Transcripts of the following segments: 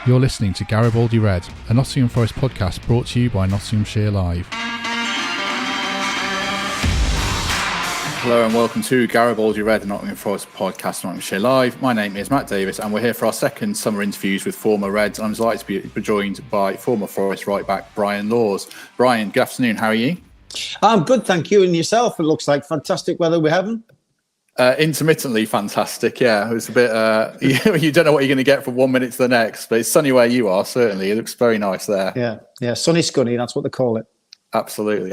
You're listening to Garibaldi Red, a Nottingham Forest podcast brought to you by Nottinghamshire Live. Hello and welcome to Garibaldi Red, a Nottingham Forest podcast, Nottinghamshire Live. My name is Matt Davis and we're here for our second summer interviews with former Reds. I'm delighted to be joined by former Forest right back Brian Laws. Brian, good afternoon, how are you? I'm good, thank you. And yourself? It looks like fantastic weather we're having. Intermittently fantastic, yeah. It's a bit, you don't know what you're going to get from 1 minute to the next, but it's sunny where you are, certainly. It looks very nice there. Yeah, sunny scunny, that's what they call it. Absolutely.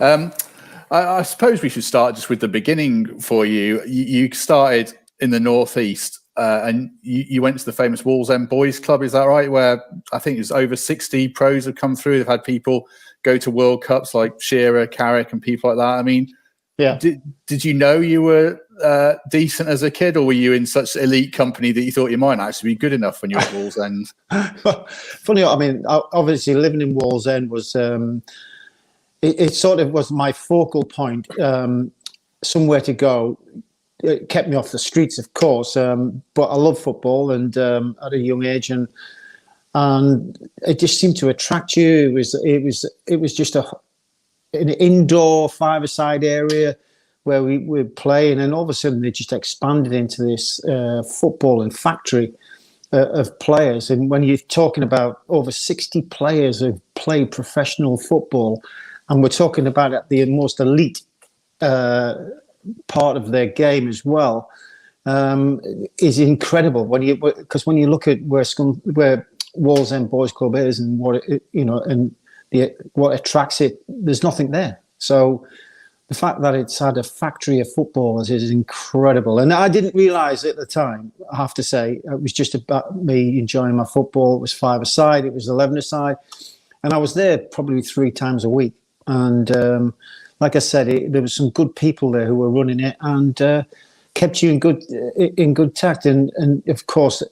I suppose we should start just with the beginning for you. You started in the Northeast and you went to the famous Wallsend Boys Club, is that right? Where I think it's over 60 pros have come through. They've had people go to World Cups like Shearer, Carrick and people like that. I mean, yeah. Did you know you were decent as a kid, or were you in such elite company that you thought you might actually be good enough when you were at Wallsend? Funny, I mean, obviously living in Wallsend was, it sort of was my focal point, somewhere to go. It kept me off the streets, of course, but I love football and at a young age, and it just seemed to attract you. It was just an indoor five-a-side area where we would play, and then all of a sudden they just expanded into this footballing factory of players. And when you're talking about over 60 players who've played professional football, and we're talking about at the most elite part of their game as well, is incredible. Because when you look at where Wallsend Boys Club is and what what attracts it, there's nothing there. So the fact that it's had a factory of footballers is incredible. And I didn't realise at the time, I have to say, it was just about me enjoying my football. It was five-a-side, it was 11-a-side. And I was there probably 3 times a week. And like I said, there was some good people there who were running it and kept you in good tact. And of course,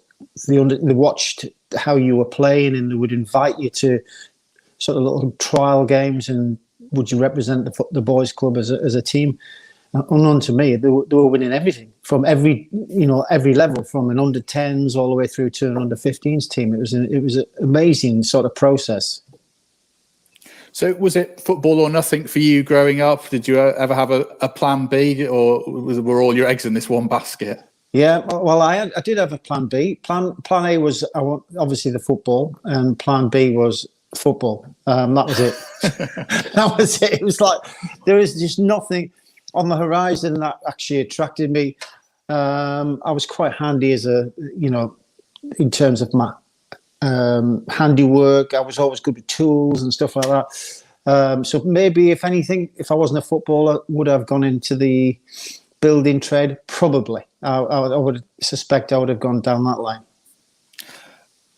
they watched how you were playing, and they would invite you to sort of little trial games, and would you represent the boys club as a team? Unknown to me, they were winning everything from every level, from an under 10s all the way through to an under 15s team. It was an amazing sort of process. So was it football or nothing for you growing up? Did you ever have a plan B, or were all your eggs in this one basket? Yeah, well, I did have a plan B. Plan A was obviously the football, and plan B was football. That was it. That was it. It was like there is just nothing on the horizon that actually attracted me. I was quite handy as in terms of my handiwork. I was always good with tools and stuff like that. So maybe, if anything, if I wasn't a footballer, would I have gone into the building trade? Probably. I would suspect I would have gone down that line.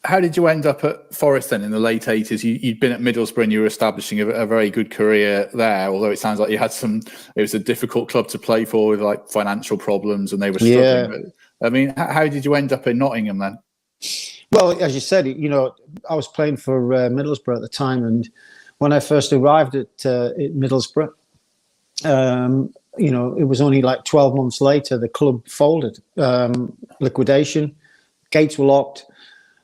How did you end up at Forest then in the late 80s? You'd been at Middlesbrough and you were establishing a very good career there, although it sounds like you had it was a difficult club to play for with like financial problems and they were struggling. Yeah. I mean, how did you end up in Nottingham then? Well, as you said, I was playing for Middlesbrough at the time, and when I first arrived at Middlesbrough, it was only like 12 months later the club folded, liquidation, gates were locked.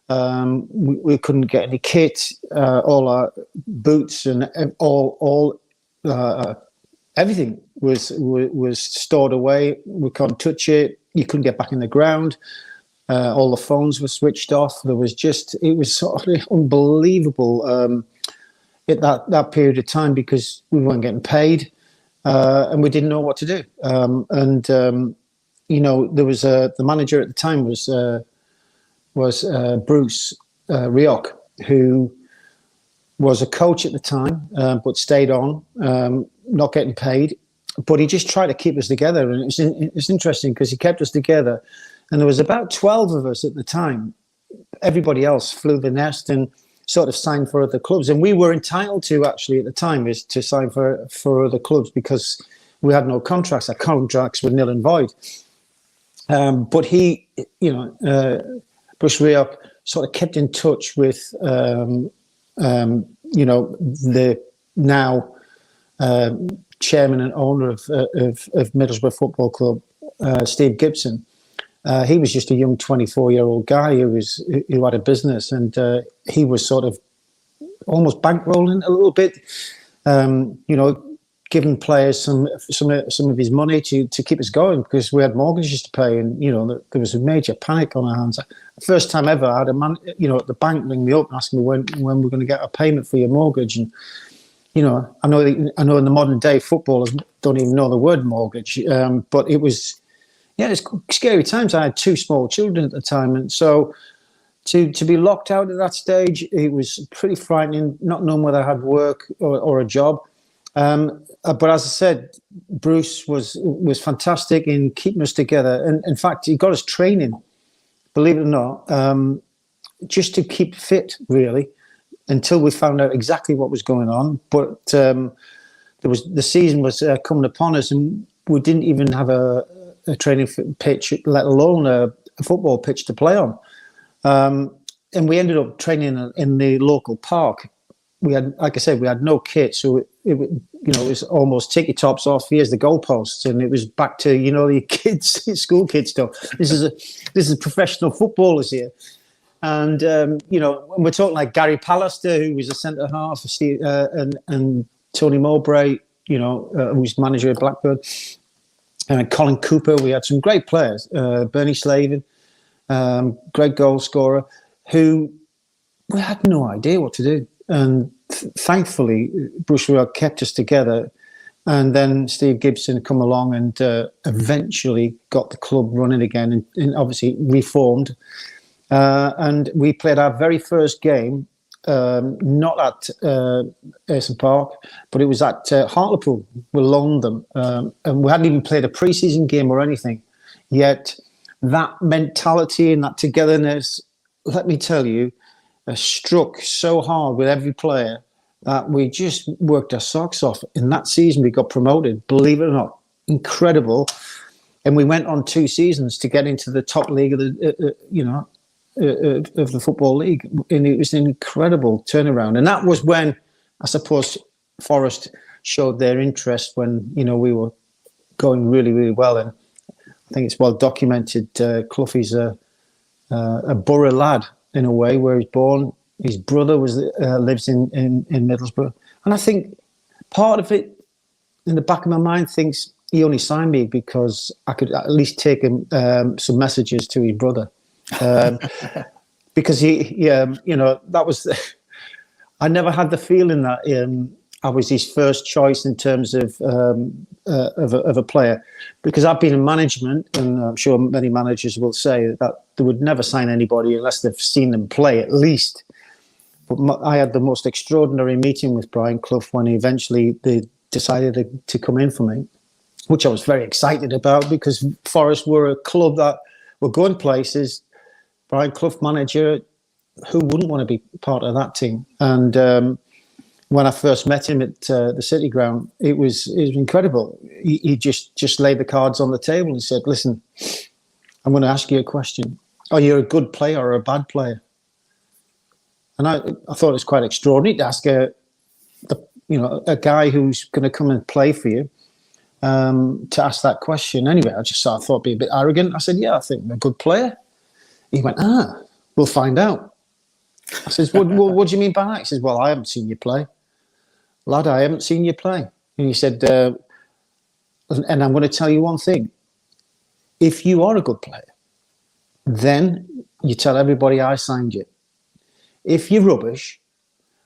We couldn't get any kit, all our boots and all everything was stored away. We couldn't touch it. You couldn't get back in the ground. All the phones were switched off. It was sort of unbelievable at that period of time, because we weren't getting paid and we didn't know what to do. There was the manager at the time was Bruce Rioch, who was a coach at the time, but stayed on, not getting paid. But he just tried to keep us together. And it's interesting because he kept us together. And there was about 12 of us at the time. Everybody else flew the nest and sort of signed for other clubs. And we were entitled to, actually, at the time, is to sign for other clubs because we had no contracts. Our contracts were nil and void. But he, Bruce Rioch sort of kept in touch with, the now chairman and owner of Middlesbrough Football Club, Steve Gibson. He was just a young 24-year-old guy who had a business, and he was sort of almost bankrolling a little bit, giving players some of his money to keep us going, because we had mortgages to pay, and there was a major panic on our hands. First time ever, I had a man, at the bank ring me up and ask me when we're going to get a payment for your mortgage, and I know in the modern day footballers don't even know the word mortgage, but it was. Yeah, it's scary times. I had 2 small children at the time, and so to be locked out at that stage, it was pretty frightening, not knowing whether I had work or a job. But as I said, Bruce was fantastic in keeping us together, and in fact, he got us training, believe it or not, just to keep fit, really, until we found out exactly what was going on. But the season was coming upon us, and we didn't even have a training pitch, let alone a football pitch to play on. And we ended up training in the local park. We had, like I said, we had no kit, so it was almost take your tops off. Here's the goalposts, and it was back to the kids, school kid stuff. This is professional footballers here, and we're talking like Gary Pallister, who was a centre half, and Tony Mowbray, who's manager at Blackburn. Colin Cooper, we had some great players, Bernie Slavin, great goal scorer, who we had no idea what to do. And thankfully, Bruce Royal kept us together. And then Steve Gibson come along and eventually got the club running again, and obviously reformed. And we played our very first game, not at Ayson Park, but it was at Hartlepool. We loaned them, and we hadn't even played a pre-season game or anything. Yet that mentality and that togetherness, let me tell you, struck so hard with every player that we just worked our socks off. In that season, we got promoted, believe it or not. Incredible. And we went on 2 seasons to get into the top league of the, of the Football League, and it was an incredible turnaround. And that was when, I suppose, Forest showed their interest when we were going really, really well. And I think it's well documented. Cloughie's a borough lad in a way, where he's born. His brother lives in Middlesbrough, and I think part of it, in the back of my mind, thinks he only signed me because I could at least take him some messages to his brother. Because that was, I never had the feeling that I was his first choice in terms of a player, because I've been in management, and I'm sure many managers will say that they would never sign anybody unless they've seen them play at least. But I had the most extraordinary meeting with Brian Clough when they decided to come in for me, which I was very excited about, because Forest were a club that were going places. Brian Clough, manager, who wouldn't want to be part of that team? And when I first met him at the City Ground, it was incredible. He just laid the cards on the table and said, "Listen, I'm going to ask you a question. Are you a good player or a bad player?" And I thought it was quite extraordinary to ask a a guy who's going to come and play for you to ask that question. Anyway, I thought it'd be a bit arrogant. I said, "Yeah, I think I'm a good player." He went, "We'll find out." I says, what do you mean by that? He says, "Well, I haven't seen you play. Lad, I haven't seen you play." And he said, and I'm going to tell you one thing. If you are a good player, then you tell everybody I signed you. If you're rubbish,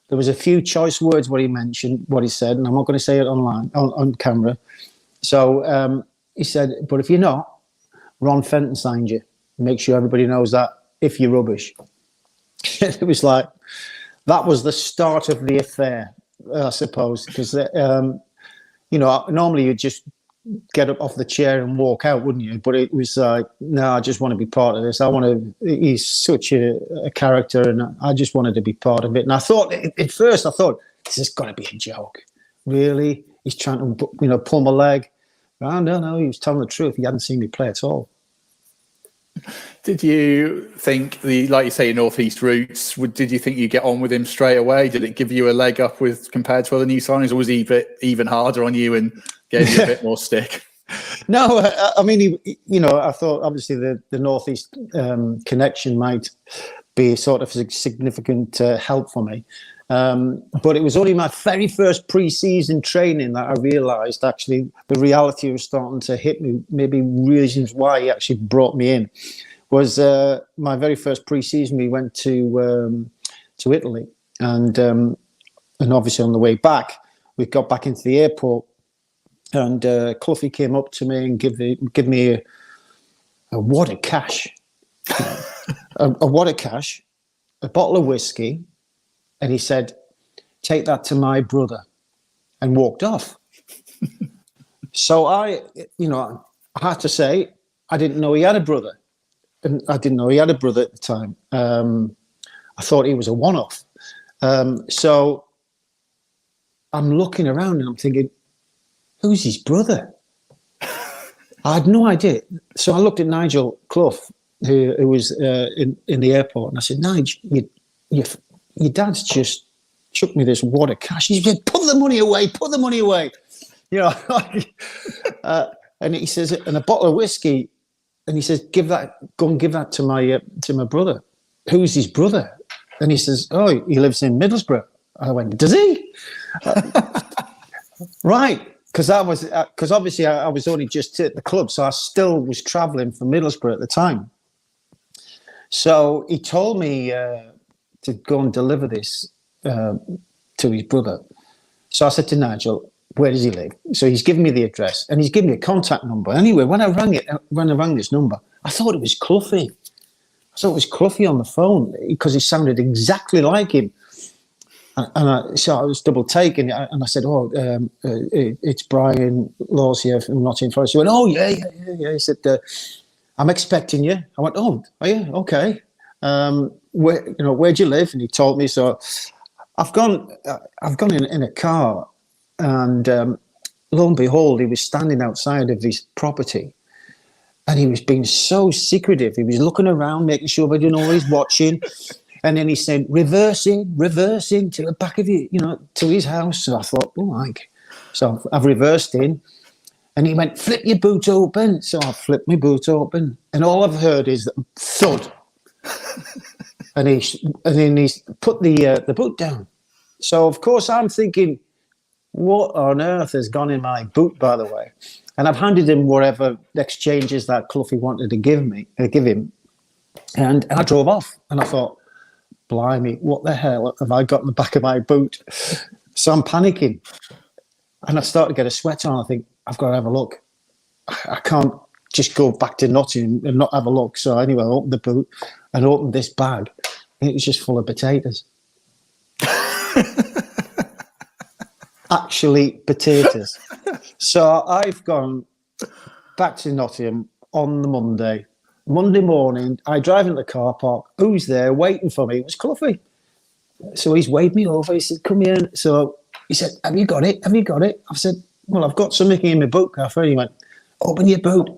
there was a few choice words what he said, and I'm not going to say it on camera. So he said, "But if you're not, Ron Fenton signed you. Make sure everybody knows that if you're rubbish." It was like, that was the start of the affair, I suppose, because normally you'd just get up off the chair and walk out, wouldn't you? But it was like, no, I just want to be part of this. He's such a character, and I just wanted to be part of it. And I thought, at first, this is going to be a joke. Really? He's trying to, pull my leg. No, he was telling the truth. He hadn't seen me play at all. Did you think like you say, your northeast roots? Did you think you get on with him straight away? Did it give you a leg up compared to other new signings, or was he even harder on you and gave you a bit more stick? No, I mean, I thought obviously the Northeast connection might be sort of a significant help for me. But it was only my very first pre-season training that I realised actually the reality was starting to hit me. Maybe reasons why he actually brought me in was my very first pre-season. We went to Italy, and obviously on the way back, we got back into the airport. And Cloughy came up to me and give me a wad of cash, a wad of cash, a bottle of whiskey, and he said, "Take that to my brother," and walked off. So I had to say I didn't know he had a brother, and I didn't know he had a brother at the time. I thought he was a one-off. So I'm looking around and I'm thinking, who's his brother? I had no idea. So I looked at Nigel Clough, who was in the airport, and I said, "Nigel, your dad's just chucked me this wad of cash." He said, "Put the money away, put the money away." And he says, "And a bottle of whiskey," and he says, "Go and give that to my brother." "Who's his brother?" And he says, "Oh, he lives in Middlesbrough." I went, "Does he?" Right. Because obviously I was only just at the club, so I still was travelling from Middlesbrough at the time. So he told me to go and deliver this to his brother. So I said to Nigel, "Where does he live?" So he's given me the address and he's given me a contact number. Anyway, when I rang this number, I thought it was Cloughy. I thought it was Cloughy on the phone because he sounded exactly like him. So I was double taking, and I said, "Oh, it's Brian Clough here from Nottingham Forest." He went, "Oh, yeah." He said, "I'm expecting you." I went, "Oh, are you? Okay. Where do you live?" And he told me. So I've gone in a car, and lo and behold, he was standing outside of his property, and he was being so secretive. He was looking around, making sure we didn't know he's watching. And then he said, reversing to the back of to his house. So I thought, oh, like, so I've reversed in. And he went, "Flip your boot open." So I flipped my boot open. And all I've heard is thud. and then he's put the boot down. So, of course, I'm thinking, what on earth has gone in my boot, by the way? And I've handed him whatever exchanges that Cloughy wanted to give him. And I drove off. And I thought, blimey, what the hell have I got in the back of my boot? So I'm panicking. And I start to get a sweat on. I think, I've got to have a look. I can't just go back to Nottingham and not have a look. So anyway, I opened the boot and opened this bag. And it was just full of potatoes. Actually, potatoes. So I've gone back to Nottingham on the Monday morning, I drive into the car park. Who's there waiting for me? It was Cloughy. So he's waved me over. He said, "Come here." So he said, "Have you got it? Have you got it?" I said, "Well, I've got something in my boot, Gaffer." He went, "Open your boot."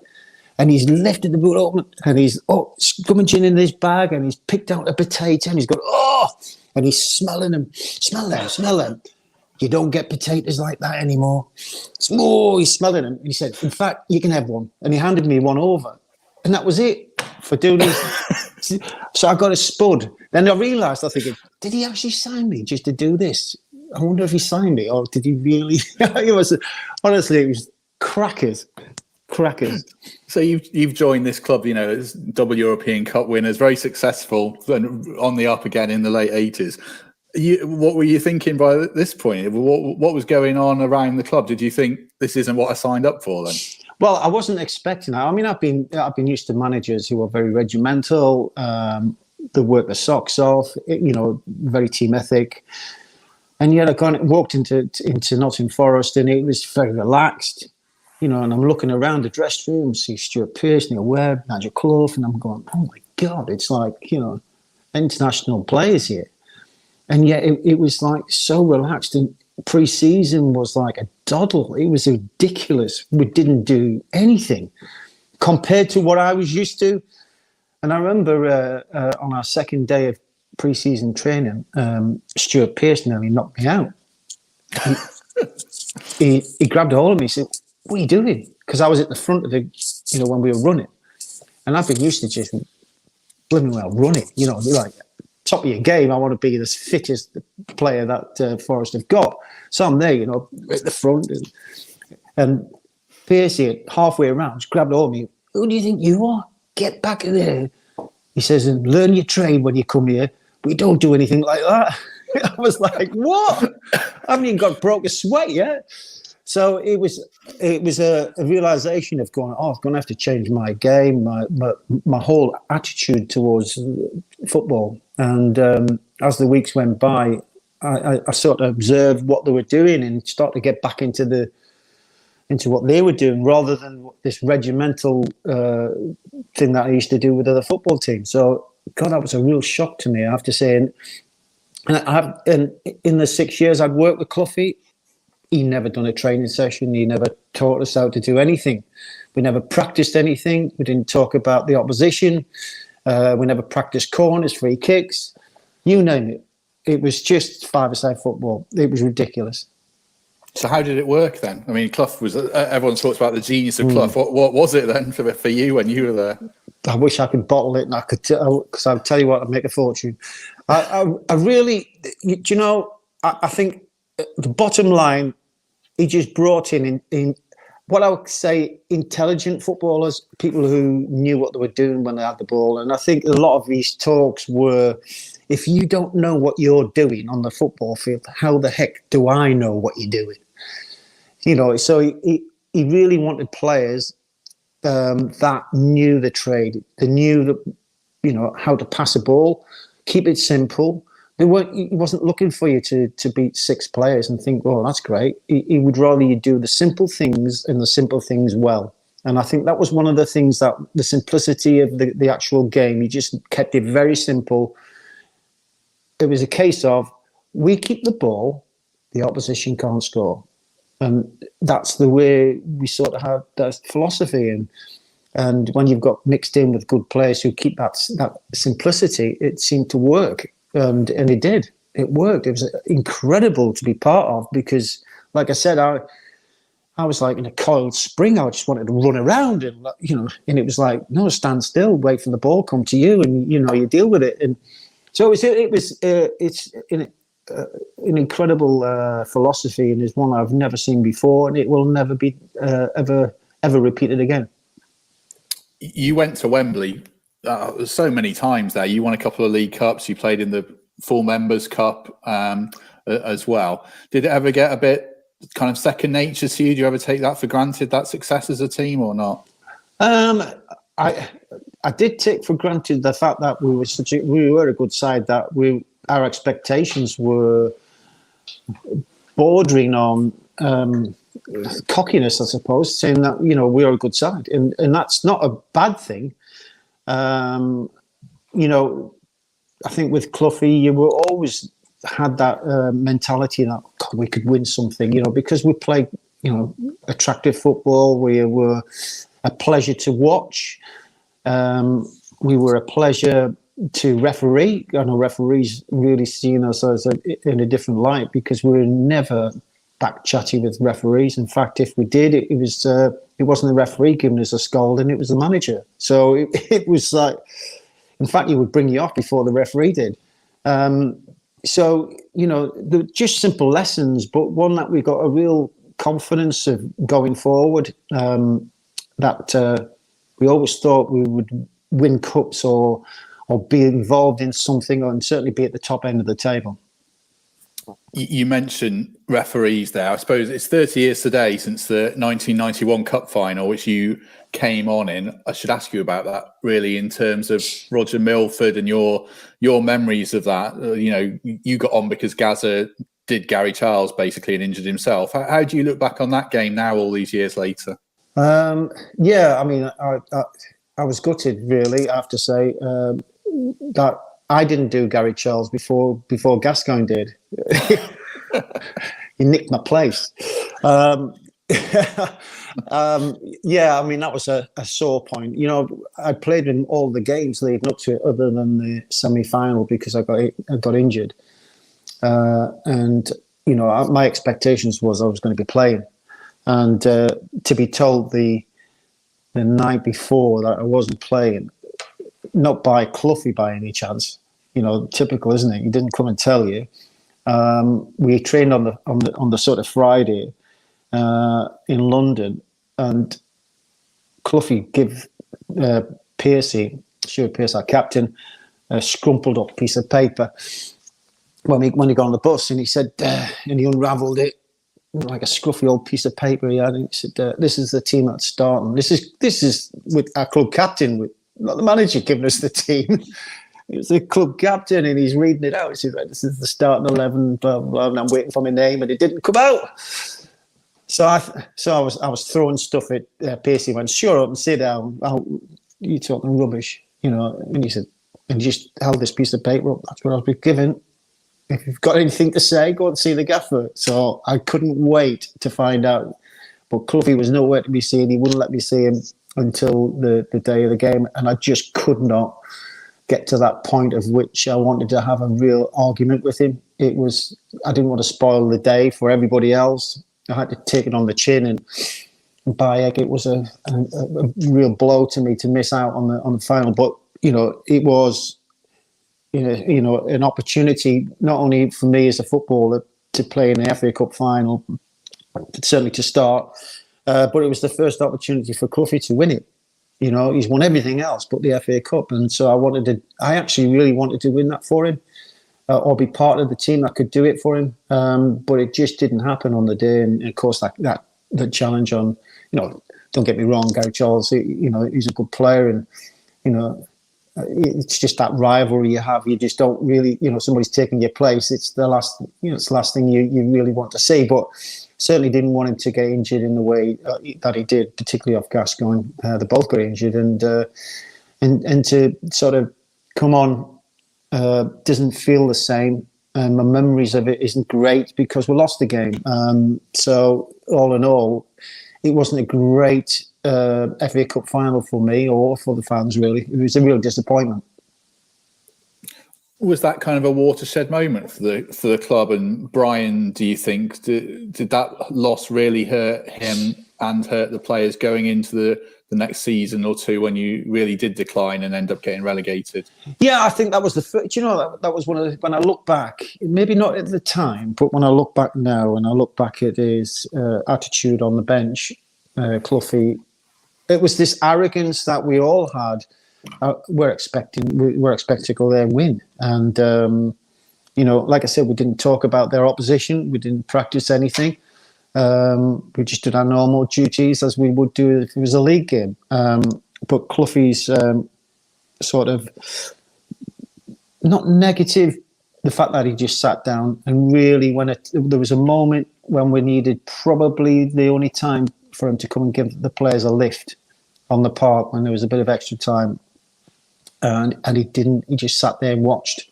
And he's lifted the boot open and he's scrummaging in this bag and he's picked out a potato and he's gone, "Oh," and he's smelling them. "Smell them. You don't get potatoes like that anymore." Oh, he's smelling them. And he said, "In fact, you can have one." And he handed me one over. And that was it for doing this. So I got a spud. Then I realised, I'm thinking, did he actually sign me just to do this? I wonder if he signed me or did he really? It was, honestly, it was crackers. So you've joined this club, as double European Cup winners, very successful, and on the up again in the late 80s. What were you thinking by this point? What was going on around the club? Did you think this isn't what I signed up for then? Well, I wasn't expecting that. I mean, I've been used to managers who are very regimental. They work their socks off. Very team ethic. And yet I walked into Nottingham Forest, and it was very relaxed. And I'm looking around the dressing room, see Stuart Pearce, Neil Webb, Nigel Clough, and I'm going, oh my God, it's like international players here. And yet it was like so relaxed. And pre-season was like a doddle. It was ridiculous. We didn't do anything compared to what I was used to. And I remember on our second day of pre-season training, Stuart Pearce nearly knocked me out. He grabbed a hold of me and said, "What are you doing?" because I was at the front of the, when we were running, and I've been used to just blooming well running. Like top of your game. I want to be the fittest player that Forest have got. So I'm there, at the front, and Piercy halfway around just grabbed hold of me. Who do you think you are? Get back in there. He says, and learn your trade when you come here. We don't do anything like that. I was like, what? I haven't even got broke a sweat yet. So it was a realization of going, I'm going to have to change my game, my whole attitude towards football. And as the weeks went by, I sort of observed what they were doing and started to get back into what they were doing, rather than this regimental thing that I used to do with other football teams. So, God, that was a real shock to me, I have to say. And in the 6 years I'd worked with Cloughy, he never done a training session. He never taught us how to do anything. We never practiced anything. We didn't talk about the opposition. We never practiced corners, free kicks, you name it. It was just five-a-side football. It was ridiculous. So how did it work then? I mean, Clough was, everyone talks about the genius of Clough. What was it then for you when you were there? I wish I could bottle it and I could, because I'll tell you what, I'd make a fortune. I really, I think the bottom line, he just brought in what I would say intelligent footballers, people who knew what they were doing when they had the ball. And I think a lot of these talks were, if you don't know what you're doing on the football field, how the heck do I know what you're doing? So he really wanted players that knew the trade. They knew that, how to pass a ball, keep it simple. He wasn't looking for you to beat six players and think, well, that's great. He would rather you do the simple things and the simple things well. And I think that was one of the things, that the simplicity of the actual game, he just kept it very simple. It was a case of, we keep the ball, the opposition can't score. And that's the way we sort of have that philosophy. And when you've got mixed in with good players who keep that simplicity, it seemed to work. And it did. It worked. It was incredible to be part of, because, like I said, I was like in a coiled spring. I just wanted to run around, and and it was like, no, stand still, wait for the ball, come to you, and you deal with it. And so it's an incredible philosophy, and is one I've never seen before, and it will never be ever repeated again. You went to Wembley so many times there. You won a couple of League Cups. You played in the Full Members Cup as well. Did it ever get a bit kind of second nature to you? Do you ever take that for granted, that success as a team, or not? I did take for granted the fact that we were a good side, that our expectations were bordering on cockiness, I suppose, saying that we are a good side, and that's not a bad thing. I think with Cloughy, you were always had that mentality that, God, we could win something, because we played, attractive football. We were a pleasure to watch. We were a pleasure to referee. I know referees really seen us as in a different light, because we were never back chatty with referees. In fact, if we did, it wasn't the referee giving us a scolding, it was the manager. So it was like, in fact, he would bring you off before the referee did. So, they're just simple lessons, but one that we got a real confidence of going forward, that we always thought we would win cups or be involved in something, and certainly be at the top end of the table. You mentioned referees there. I suppose it's 30 years today since the 1991 Cup final, which you came on in. I should ask you about that, really, in terms of Roger Milford and your memories of that. You got on because Gazza did Gary Charles basically and injured himself. How do you look back on that game now, all these years later? Yeah, I mean, I was gutted, really, I have to say, that I didn't do Gary Charles before Gascoigne did. He nicked my place. Yeah, I mean, that was a sore point. I played in all the games leading up to it, other than the semi-final, because I got injured. And my expectations was I was going to be playing. And to be told the night before that I wasn't playing, not by Cloughy by any chance, typical, isn't it? He didn't come and tell you. We trained on the sort of Friday in London, and Cloughy give Stuart Pearce, our captain, a scrumpled up piece of paper when he got on the bus, and he said, and he unravelled it like a scruffy old piece of paper he had, and he said, "This is the team that's starting. This is with our club captain, not the manager giving us the team." It was the club captain, and he's reading it out. He said, "This is the starting 11, blah, blah, blah," and I'm waiting for my name, and it didn't come out. So I was throwing stuff at Pacey. Went, "Shut up and sit down. You talking rubbish, And he said, and he just held this piece of paper up. "That's what I've been given. If you've got anything to say, go and see the gaffer." So I couldn't wait to find out. But Cloughy was nowhere to be seen. He wouldn't let me see him until the day of the game, and I just could not get to that point of which I wanted to have a real argument with him. I didn't want to spoil the day for everybody else. I had to take it on the chin, and by heck, it was a real blow to me to miss out on the final. But it was an opportunity not only for me as a footballer to play in the FA Cup final, but certainly to start, but it was the first opportunity for Cloughy to win it. He's won everything else but the FA Cup, and so I actually really wanted to win that for him, or be part of the team that could do it for him. But it just didn't happen on the day, and of course that challenge on, don't get me wrong, Gary Charles, he's a good player, and it's just that rivalry you have. You just don't really, somebody's taking your place. It's the last thing you really want to see. But certainly didn't want him to get injured in the way that he did, particularly off Gascoigne. They both got injured, and to sort of come on doesn't feel the same. And my memories of it isn't great because we lost the game. So all in all, it wasn't a great FA Cup final for me or for the fans, really. It was a real disappointment. Was that kind of a watershed moment for the club? And Brian, do you think did that loss really hurt him and hurt the players going into the next season or two when you really did decline and end up getting relegated? Yeah, I think that was the first. That was one of the, when I look back, maybe not at the time, but when I look back now and I look back at his attitude on the bench, Cloughy, it was this arrogance that we all had. We're expecting to go there and win, and like I said, we didn't talk about their opposition. We didn't practice anything. We just did our normal duties as we would do if it was a league game. But Cloughy's sort of not negative, the fact that he just sat down and really, there was a moment when we needed probably the only time for him to come and give the players a lift on the park when there was a bit of extra time. And he didn't. He just sat there and watched,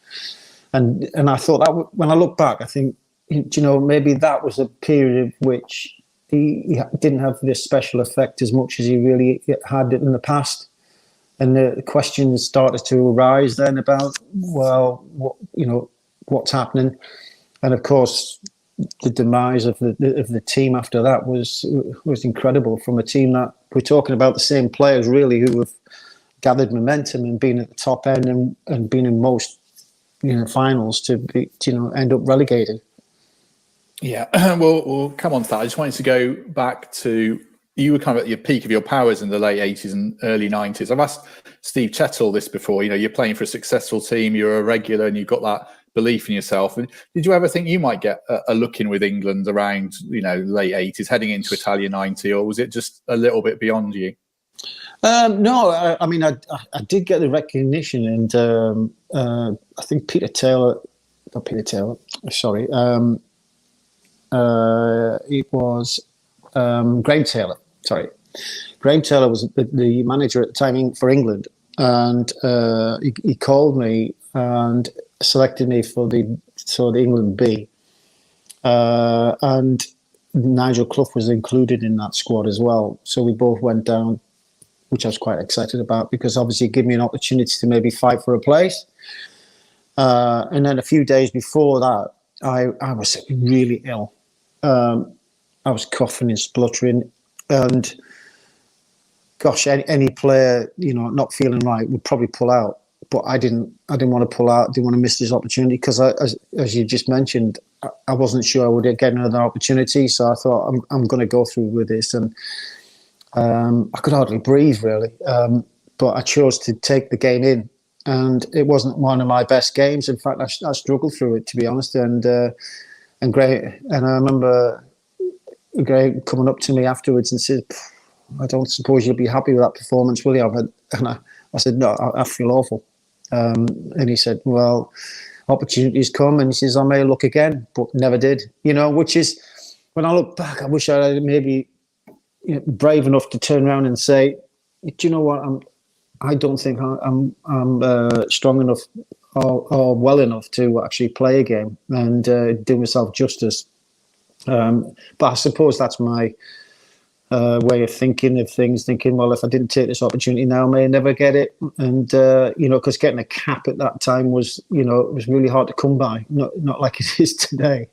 and I thought that when I look back, I think maybe that was a period of which he didn't have this special effect as much as he really had it in the past, and the questions started to arise then about what's happening, and of course the demise of the team after that was incredible. From a team that we're talking about the same players really who have gathered momentum and been at the top end and been in most finals to be, end up relegated. Yeah, we'll come on to that. I just wanted to go back to, you were kind of at your peak of your powers in the late 80s and early 90s. I've asked Steve Chettle this before. You're playing for a successful team, you're a regular, and you've got that belief in yourself. And did you ever think you might get a look in with England around late 80s, heading into Italia 90, or was it just a little bit beyond you? No, I mean, I did get the recognition, and I think Graham Taylor, sorry. Graham Taylor was the manager at the time for England, and he called me and selected me for the England B, and Nigel Clough was included in that squad as well. So we both went down, which I was quite excited about because obviously it gave me an opportunity to maybe fight for a place. And then a few days before that, I was really ill. And I was coughing and spluttering, and gosh, any player, not feeling right would probably pull out. But I didn't want to pull out. Didn't want to miss this opportunity because, as you just mentioned, I wasn't sure I would get another opportunity. So I thought I'm going to go through with this, and I could hardly breathe really. But I chose to take the game in, and it wasn't one of my best games. In fact, I struggled through it, to be honest. And Gray, and I remember Gray coming up to me afterwards and said, "I don't suppose you'll be happy with that performance, will you?" And I said, "No, I feel awful." And he said, "Well, opportunities come," and he says, "I may look again," but never did. Which is, when I look back, I wish I had maybe brave enough to turn around and say, "Do you know what? I don't think I'm strong enough or well enough to actually play a game and do myself justice." But I suppose that's my way of thinking of things, thinking, well, if I didn't take this opportunity now, I may never get it. And, because getting a cap at that time was, it was really hard to come by, not like it is today.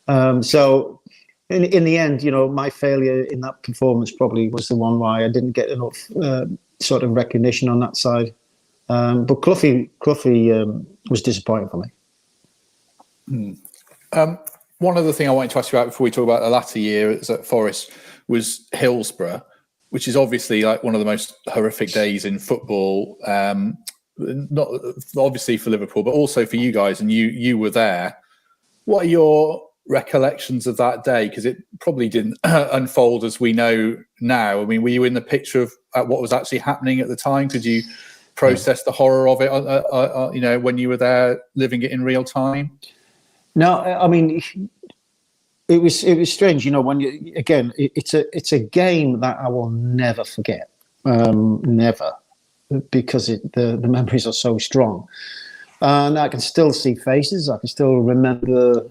So in the end, my failure in that performance probably was the one why I didn't get enough sort of recognition on that side. But Cloughy was disappointing for me. One other thing I wanted to ask you about before we talk about the latter years at Forest was Hillsborough, which is obviously like one of the most horrific days in football, not obviously for Liverpool, but also for you guys, and you were there. What are your recollections of that day? Because it probably didn't unfold as we know now. I mean, were you in the picture of what was actually happening at the time? Could you process the horror of it, when you were there living it in real time? No, I mean, it was strange, when it's a game that I will never forget, never, because the memories are so strong, and I can still see faces. I can still remember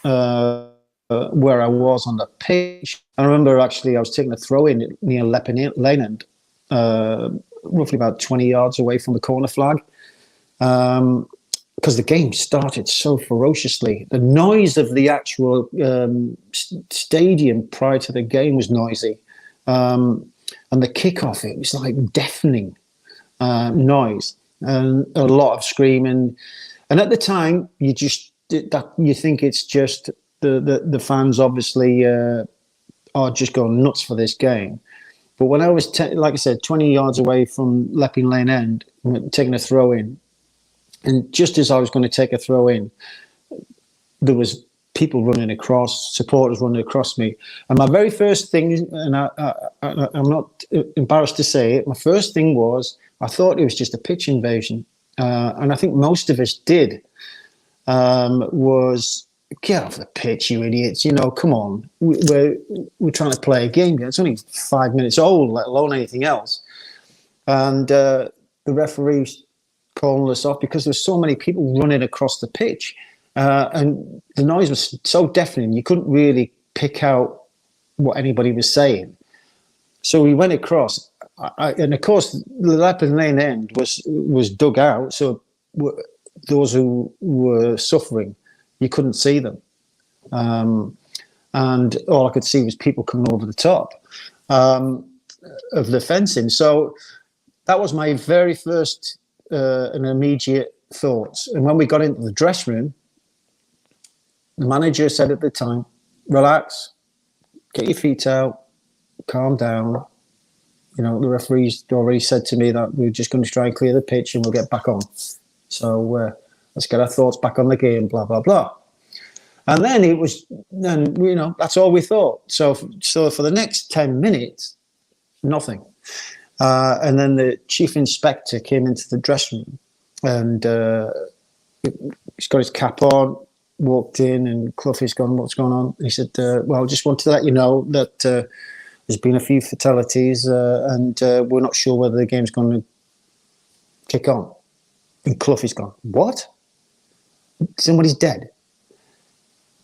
where I was on the pitch. I remember actually I was taking a throw in near Lepping Lane End, roughly about 20 yards away from the corner flag. Because the game started so ferociously. The noise of the actual stadium prior to the game was noisy. And the kickoff, it was like deafening noise and a lot of screaming. And at the time, you think it's just the fans obviously are just going nuts for this game. But when I was, like I said, 20 yards away from Lepping Lane End, taking a throw in, and just as I was going to take a throw in, there was people running across, supporters running across me. And my very first thing, and I'm not embarrassed to say it, my first thing was, I thought it was just a pitch invasion. And I think most of us did, was, get off the pitch, you idiots. Come on. We're trying to play a game. It's only 5 minutes old, let alone anything else. And the referees calling us off because there's so many people running across the pitch, and the noise was so deafening you couldn't really pick out what anybody was saying. So we went across, and of course the Lepping Lane End was dug out, so those who were suffering, you couldn't see them, and all I could see was people coming over the top of the fencing. So that was my very first and immediate thoughts. And when we got into the dressing room, the manager said at the time, "Relax, get your feet out, calm down." The referees already said to me that we were just going to try and clear the pitch and we'll get back on. So let's get our thoughts back on the game, blah, blah, blah. And then that's all we thought. So for the next 10 minutes, nothing. And then the chief inspector came into the dressing room, and he's got his cap on, walked in, and Clough's gone, "What's going on?" And he said, "Well, just wanted to let you know that there's been a few fatalities, and we're not sure whether the game's going to kick on." And Clough's gone, "What? Somebody's dead?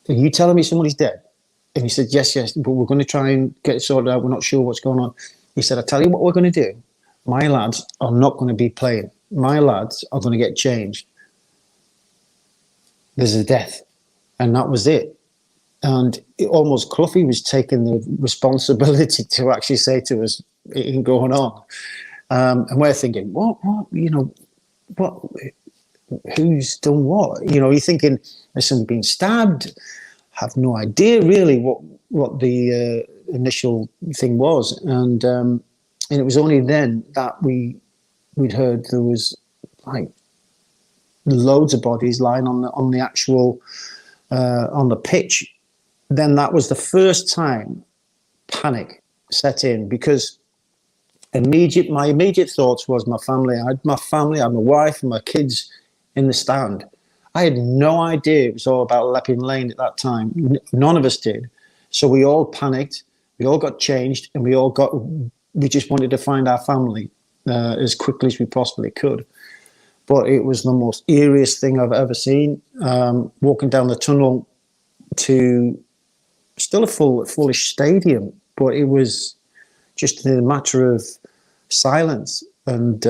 Are you telling me somebody's dead?" And he said, yes, but we're going to try and get it sorted out. We're not sure what's going on. He said, "I tell you what we're going to do. My lads are not going to be playing. My lads are going to get changed. There's a death." And that was it. And almost Cloughy was taking the responsibility to actually say to us, it ain't going on. And we're thinking, what, what, who's done what? You're thinking, has someone been stabbed? Have no idea really what the initial thing was. And it was only then that we'd heard there was like loads of bodies lying on the actual, on the pitch. Then that was the first time panic set in, because my immediate thoughts was my family. I had my family, I had my wife and my kids in the stand. I had no idea it was all about Lepping Lane at that time. None of us did. So we all panicked, we all got changed, and we just wanted to find our family as quickly as we possibly could. But it was the most eeriest thing I've ever seen. Walking down the tunnel to still a fullish stadium, but it was just a matter of silence, and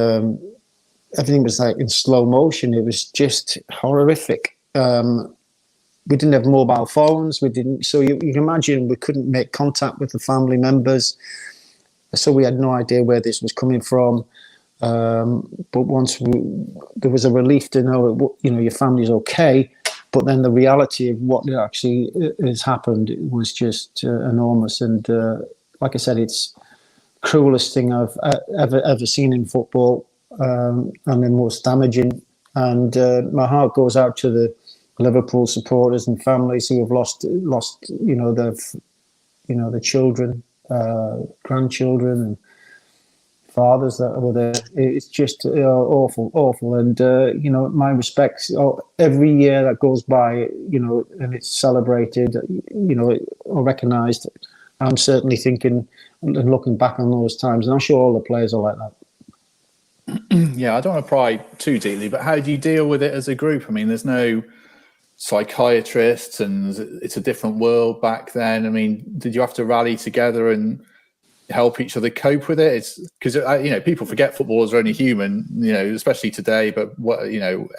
everything was like in slow motion. It was just horrific. We didn't have mobile phones. So you can imagine we couldn't make contact with the family members. So we had no idea where this was coming from. But once there was a relief to know, your family's okay. But then the reality of what actually has happened was just enormous. And like I said, it's the cruelest thing I've ever seen in football, and the most damaging. And my heart goes out to the Liverpool supporters and families who have lost their children, grandchildren, and fathers that were there. It's just awful. And my respects. Every year that goes by, and it's celebrated, or recognised, I'm certainly thinking and looking back on those times, and I'm sure all the players are like that. Yeah, I don't want to pry too deeply, but how do you deal with it as a group? I mean, there's no psychiatrists, and it's a different world back then. I mean, did you have to rally together and help each other cope with it? It's because people forget footballers are only human, especially today, but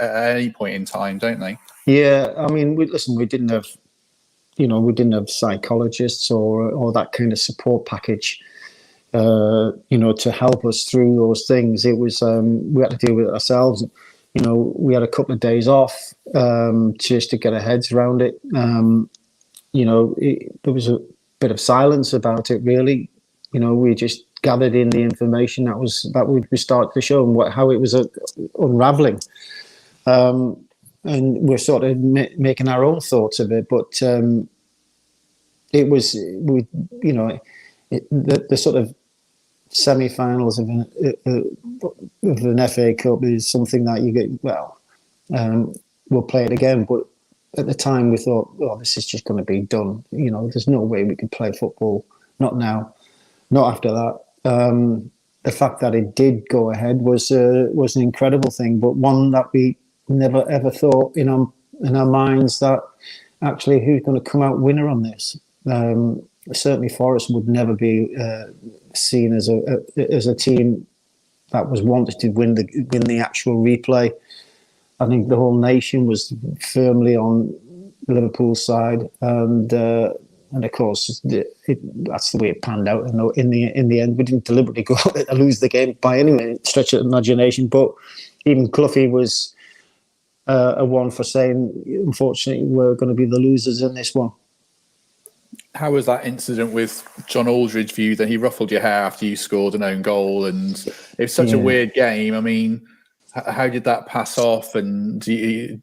at any point in time, don't they? Yeah, I mean, we didn't have psychologists or that kind of support package to help us through those things. It was we had to deal with it ourselves. We had a couple of days off just to get our heads around it. There was a bit of silence about it, really. We just gathered in the information that we started to show and how it was unraveling, and we're sort of making our own thoughts of it. But it was the sort of semi-finals of an FA Cup is something that you get. We'll play it again, but at the time we thought, this is just going to be done. There's no way we could play football. Not now. Not after that. The fact that it did go ahead was an incredible thing, but one that we never ever thought in our minds that actually who's going to come out winner on this. Certainly, Forest would never be seen as a team that was wanted to win the actual replay. I think the whole nation was firmly on Liverpool's side, and of course that's the way it panned out. In the end, we didn't deliberately go out to lose the game by any stretch of imagination. But even Cloughy was a one for saying, unfortunately, we're going to be the losers in this one. How was that incident with John Aldridge viewed? That he ruffled your hair after you scored an own goal, and it was such a weird game. I mean, how did that pass off? And do you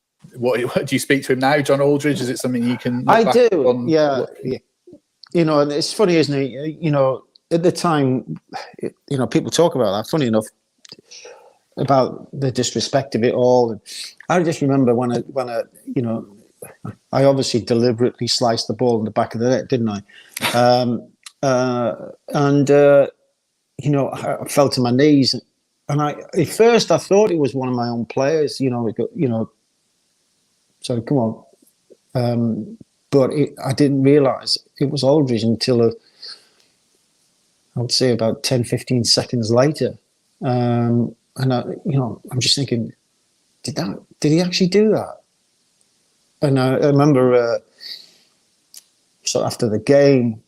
speak to him now, John Aldridge? Is it something you can? I do. On? Yeah. And it's funny, isn't it? At the time, people talk about that. Funny enough, about the disrespect of it all. And I just remember when I obviously deliberately sliced the ball in the back of the net, didn't I? I fell to my knees, and at first I thought it was one of my own players. So come on, but I didn't realise it was Aldridge until I would say about 10, 15 seconds later. And I'm just thinking, did he actually do that? And I remember So after the game,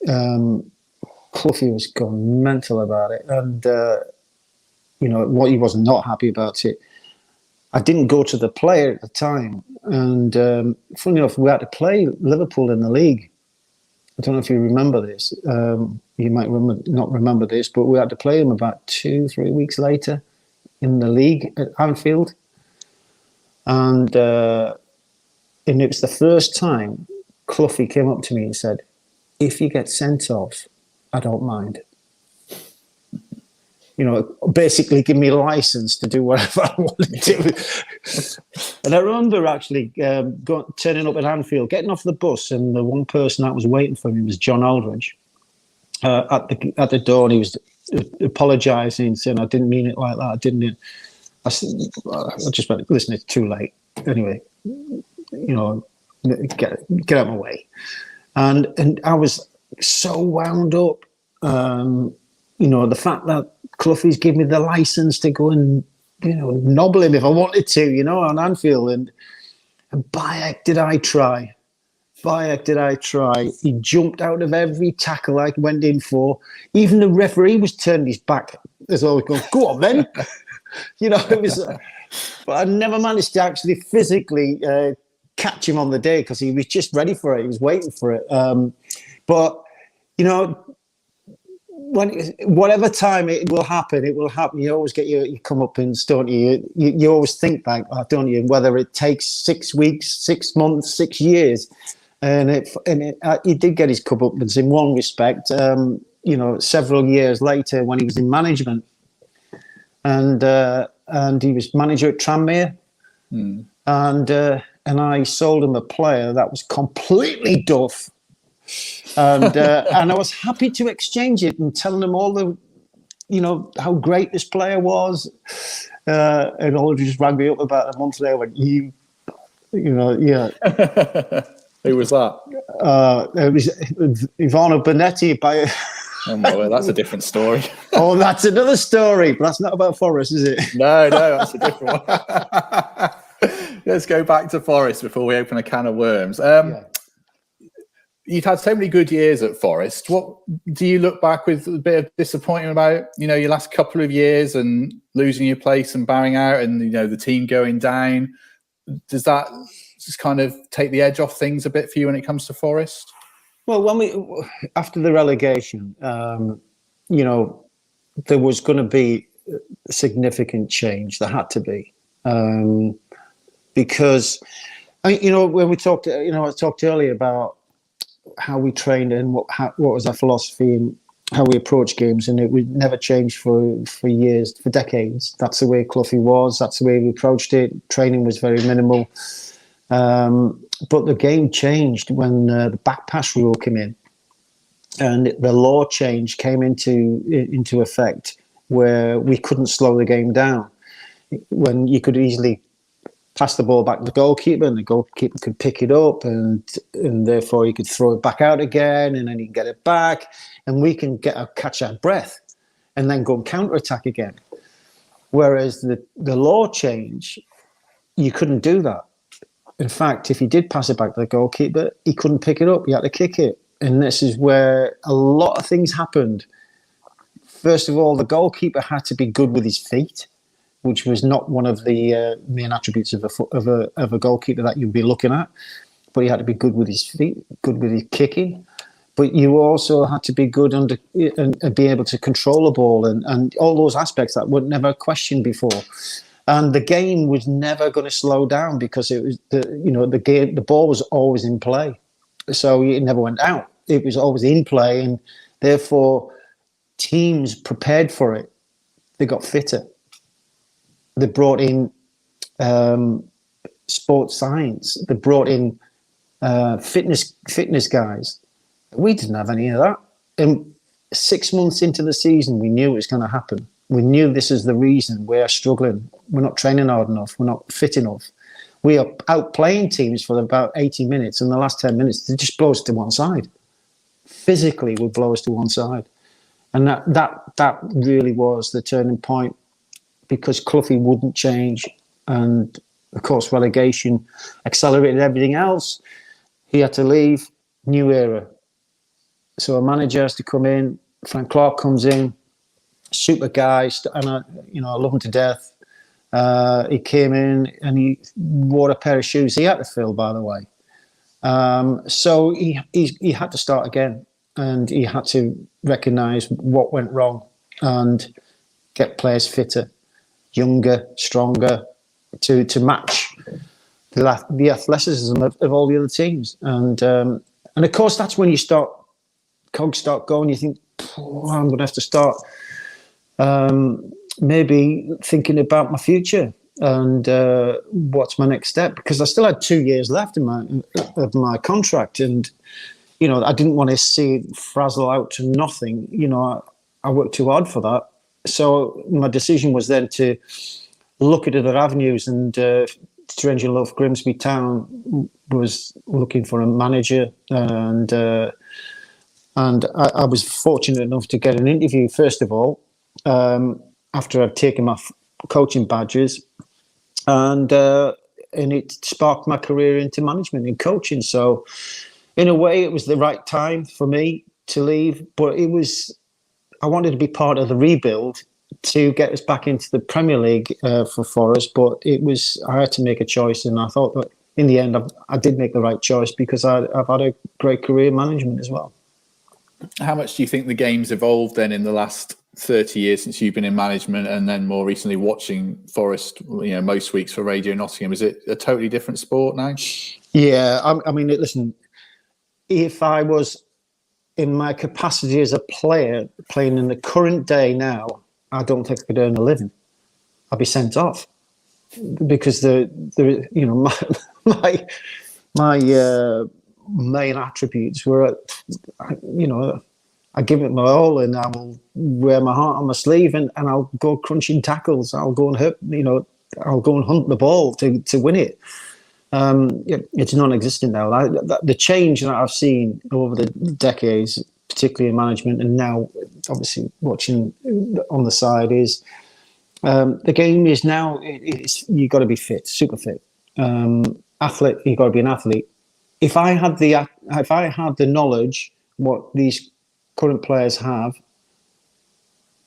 Cloughy was going mental about it, and what he was not happy about it. I didn't go to the play at the time, and funny enough, we had to play Liverpool in the league. I don't know if you remember this. You might not remember this, but we had to play them about 2-3 weeks later in the league at Anfield, and it was the first time Cloughy came up to me and said, "If you get sent off, I don't mind." Basically give me a license to do whatever I want to do. And I remember actually turning up at Anfield, getting off the bus, and the one person that was waiting for me was John Aldridge at the door, and he was apologising, saying, "I didn't mean it like that. I didn't." I just went, "Listen, it's too late. Anyway, get out of my way." And I was so wound up. The fact that Cloughy's given me the license to go and, nobble him if I wanted to, on Anfield. And by heck did I try. He jumped out of every tackle I went in for. Even the referee was turning his back as I was going, "Go on then." It was... but I never managed to actually physically catch him on the day because he was just ready for it. He was waiting for it. But whatever time it will happen, it will happen. You always get your comeuppance, don't you? You always think that, don't you? Whether it takes 6 weeks, 6 months, 6 years, and he did get his comeuppance in one respect. Several years later, when he was in management, and he was manager at Tranmere, and I sold him a player that was completely duff. And I was happy to exchange it and telling them all the, how great this player was. And all just rang me up about a month later. Went, yeah. Who was that? It was Ivano Bonetti. Oh my word, that's a different story. Oh, that's another story, but that's not about Forest, is it? No, that's a different one. Let's go back to Forest before we open a can of worms. You've had so many good years at Forest. What do you look back with a bit of disappointment about, your last couple of years and losing your place and bowing out and, the team going down? Does that just kind of take the edge off things a bit for you when it comes to Forest? Well, after the relegation, there was going to be significant change. There had to be. Because, when we talked, I talked earlier about how we trained and what was our philosophy and how we approach games, and it would never change for years, for decades. That's the way Cloughy was. That's the way we approached it. Training was very minimal, but the game changed when the back pass rule came in, and the law change came into effect, where we couldn't slow the game down. When you could easily pass the ball back to the goalkeeper, and the goalkeeper could pick it up, and therefore he could throw it back out again, and then he can get it back, and we can catch our breath and then go and counter-attack again. Whereas the law change, you couldn't do that. In fact, if he did pass it back to the goalkeeper, he couldn't pick it up. He had to kick it. And this is where a lot of things happened. First of all, the goalkeeper had to be good with his feet, which was not one of the main attributes of a goalkeeper that you'd be looking at. But he had to be good with his feet, good with his kicking. But you also had to be good and be able to control the ball and all those aspects that were never questioned before. And the game was never going to slow down because it was the ball was always in play, so it never went out. It was always in play, and therefore teams prepared for it. They got fitter. They brought in sports science. They brought in fitness guys. We didn't have any of that. And 6 months into the season, we knew it was going to happen. We knew this is the reason we're struggling. We're not training hard enough. We're not fit enough. We are outplaying teams for about 80 minutes. And the last 10 minutes, they just blow us to one side. Physically, would blow us to one side. And that really was the turning point, because Cloughy wouldn't change. And, of course, relegation accelerated everything else. He had to leave. new era. So a manager has to come in. Frank Clough comes in, super guy, and I love him to death. He came in and he wore a pair of shoes he had to fill, by the way. So he had to start again, and he had to recognise what went wrong and get players fitter, younger, stronger, to match the athleticism of all the other teams. And of course, that's when cogs start going. You think, I'm going to have to start maybe thinking about my future and what's my next step, because I still had 2 years left of my contract, and I didn't want to see it frazzle out to nothing. I worked too hard for that, so my decision was then to look at other avenues. And strange enough, Grimsby Town was looking for a manager, and I was fortunate enough to get an interview first of all, after I'd taken my coaching badges, and it sparked my career into management and coaching. So in a way, it was the right time for me to leave, but I wanted to be part of the rebuild to get us back into the Premier League for Forest, but I had to make a choice, and I thought that in the end I did make the right choice, because I've had a great career in management as well. How much do you think the game's evolved then in the last 30 years since you've been in management, and then more recently watching Forest, most weeks for Radio Nottingham? Is it a totally different sport now? Yeah, I mean, listen, if I was in my capacity as a player playing in the current day now, I don't think I could earn a living. I'd be sent off, because my main attributes were, I give it my all, and I will wear my heart on my sleeve, and I'll go crunching tackles. I'll go and I'll go and hunt the ball to win it. It's non-existent now. The change that I've seen over the decades, particularly in management, and now obviously watching on the side, is the game is now, you've got to be fit, super fit. Athlete, you've got to be an athlete. If I had the knowledge what these current players have,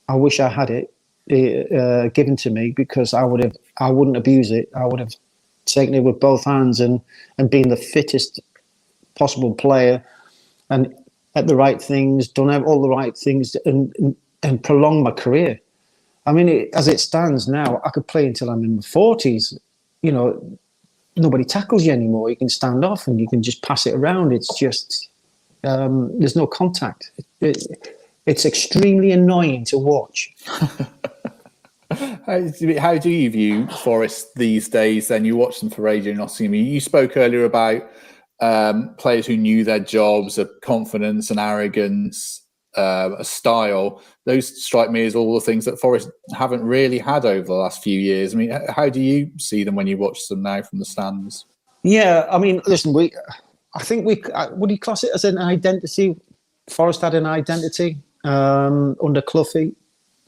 I wish I had it given to me, because I wouldn't abuse it. I would have taken it with both hands and been the fittest possible player, and at the right things, done all the right things, and prolong my career. I mean, as it stands now, I could play until I'm in my 40s. Nobody tackles you anymore. You can stand off and you can just pass it around. It's just, there's no contact. It's extremely annoying to watch. How do you view Forest these days then? You watch them for Radio Nottingham. You spoke earlier about players who knew their jobs, a confidence, an arrogance, a style. Those strike me as all the things that Forest haven't really had over the last few years. I mean, how do you see them when you watch them now from the stands? Yeah, I mean, listen, I think would you class it as an identity? Forest had an identity under Cloughy.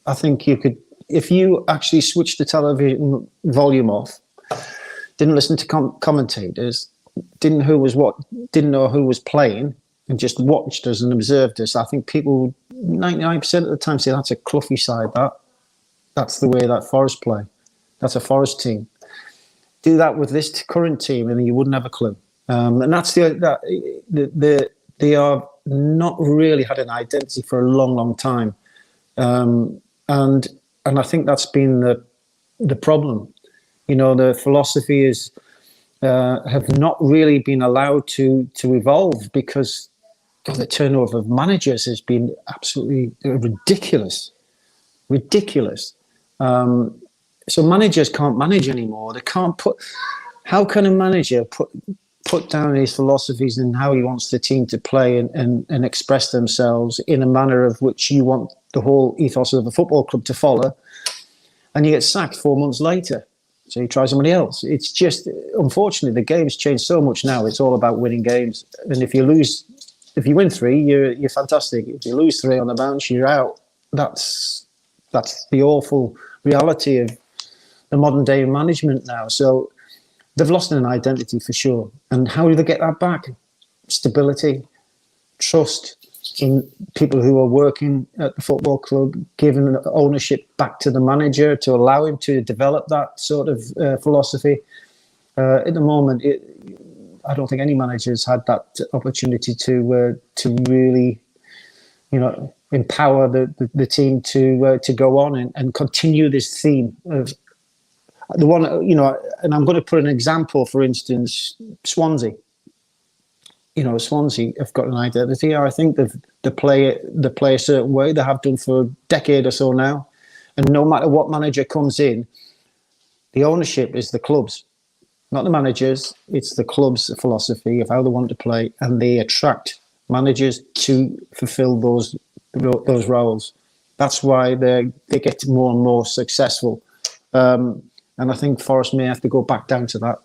I think you could, if you actually switched the television volume off, didn't listen to commentators, didn't know who was playing, and just watched us and observed us, I think people 99% of the time say that's a Cloughy side. That's the way that Forest play. That's a Forest team. Do that with this current team, and you wouldn't have a clue. And that's they are not really had an identity for a long, long time, and I think that's been the problem. The philosophy is have not really been allowed to evolve, because the turnover of managers has been absolutely ridiculous. So managers can't manage anymore. They can't how can a manager put down his philosophies and how he wants the team to play and express themselves in a manner of which you want the whole ethos of the football club to follow, and you get sacked 4 months later? So you try somebody else. It's just, unfortunately, the game's changed so much now. It's all about winning games. And if you win 3, you're fantastic. If you lose 3 on the bounce, you're out. That's the awful reality of the modern day management now. So they've lost an identity for sure. And how do they get that back? Stability. trust in people who are working at the football club, giving ownership back to the manager to allow him to develop that sort of philosophy. At the moment, I don't think any manager's had that opportunity to really, empower the team to go on and continue this theme of the one, and I'm going to put an example, for instance, Swansea. Swansea have got an identity. I think they play a certain way. They have done for a decade or so now. And no matter what manager comes in, the ownership is the club's, not the managers. It's the club's philosophy of how they want to play, and they attract managers to fulfil those roles. That's why they get more and more successful. And I think Forest may have to go back down to that.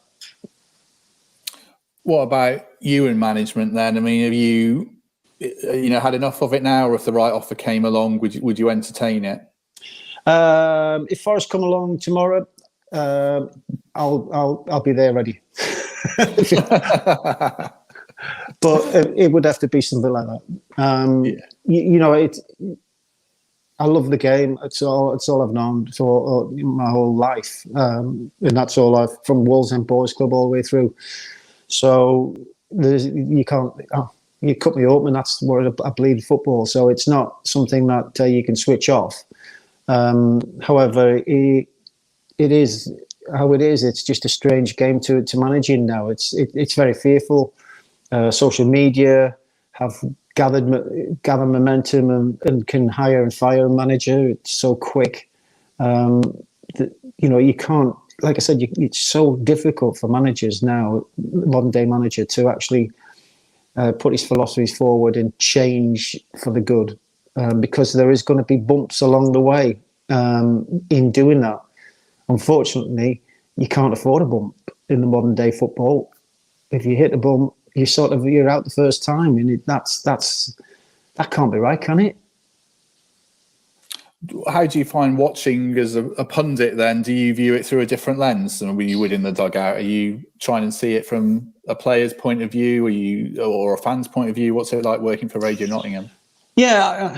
What about you in management then? I mean, have you had enough of it now, or if the right offer came along, would you entertain it? If Forest come along tomorrow, I'll be there ready. But it would have to be something like that. I love the game. It's all I've known for my whole life, and that's all I've from Wolves End Boys Club all the way through. So you can't. You cut me open. That's where I bleed football. So it's not something that you can switch off. However, it is how it is. It's just a strange game to manage in now. It's very fearful. Social media have gather momentum and can hire and fire a manager. It's so quick. You can't, like I said, it's so difficult for managers now, modern day manager, to actually put his philosophies forward and change for the good, because there is going to be bumps along the way in doing that. Unfortunately, you can't afford a bump in the modern day football. If you hit a bump, you're out the first time, and that can't be right, can it? How do you find watching as a pundit then? Do you view it through a different lens than you would in the dugout? Are you trying to see it from a player's point of view, or a fan's point of view? What's it like working for Radio Nottingham? Yeah,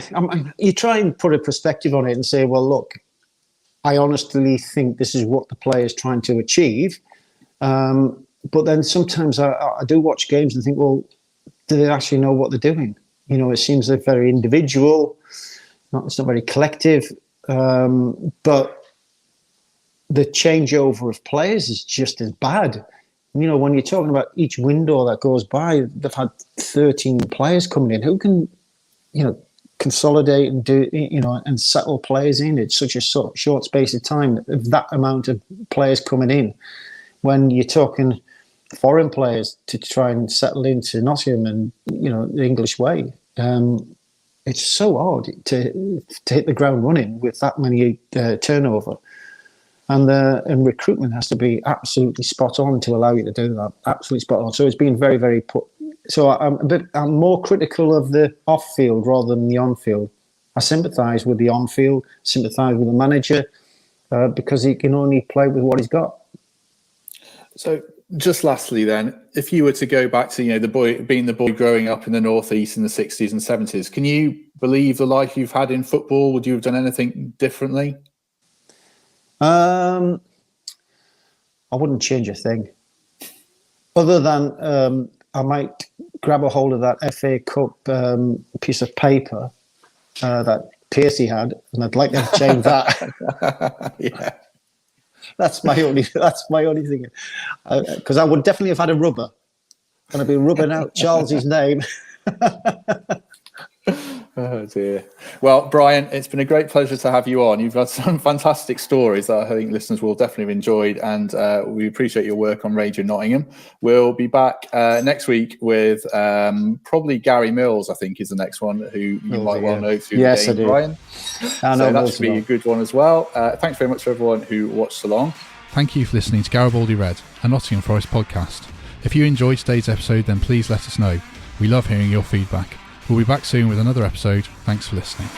you try and put a perspective on it and say, well, look, I honestly think this is what the player's trying to achieve. But then sometimes I do watch games and think, well, do they actually know what they're doing? It seems they're very individual. It's not very collective. But the changeover of players is just as bad. When you're talking about each window that goes by, they've had 13 players coming in. Who can, consolidate and do, and settle players in? It's such a short space of time, that amount of players coming in. When you're talking foreign players to try and settle into Nottingham and the English way, it's so hard to hit the ground running with that many turnover, and recruitment has to be absolutely spot on to allow you to do that. Absolutely spot on. So it's been very, very So I'm more critical of the off field rather than the on field. I sympathise with the on field, sympathise with the manager, because he can only play with what he's got. So, just lastly, then, if you were to go back to being the boy growing up in the northeast in the 60s and 70s, can you believe the life you've had in football? Would you have done anything differently? I wouldn't change a thing, other than I might grab a hold of that FA Cup piece of paper that Piercy had, and I'd like to change that. Yeah. That's my only thing, because I would definitely have had a rubber, and I'd be rubbing out Charles's name. Oh dear. Well, Brian, it's been a great pleasure to have you on. You've got some fantastic stories that I think listeners will definitely have enjoyed, and we appreciate your work on Radio Nottingham. We'll be back next week with probably Gary Mills, I think, is the next one, who you might well know through the game, I do. Brian. So that should be a good one as well. Thanks very much for everyone who watched along. Thank you for listening to Garibaldi Red, a Nottingham Forest podcast. If you enjoyed today's episode, then please let us know. We love hearing your feedback. We'll be back soon with another episode. Thanks for listening.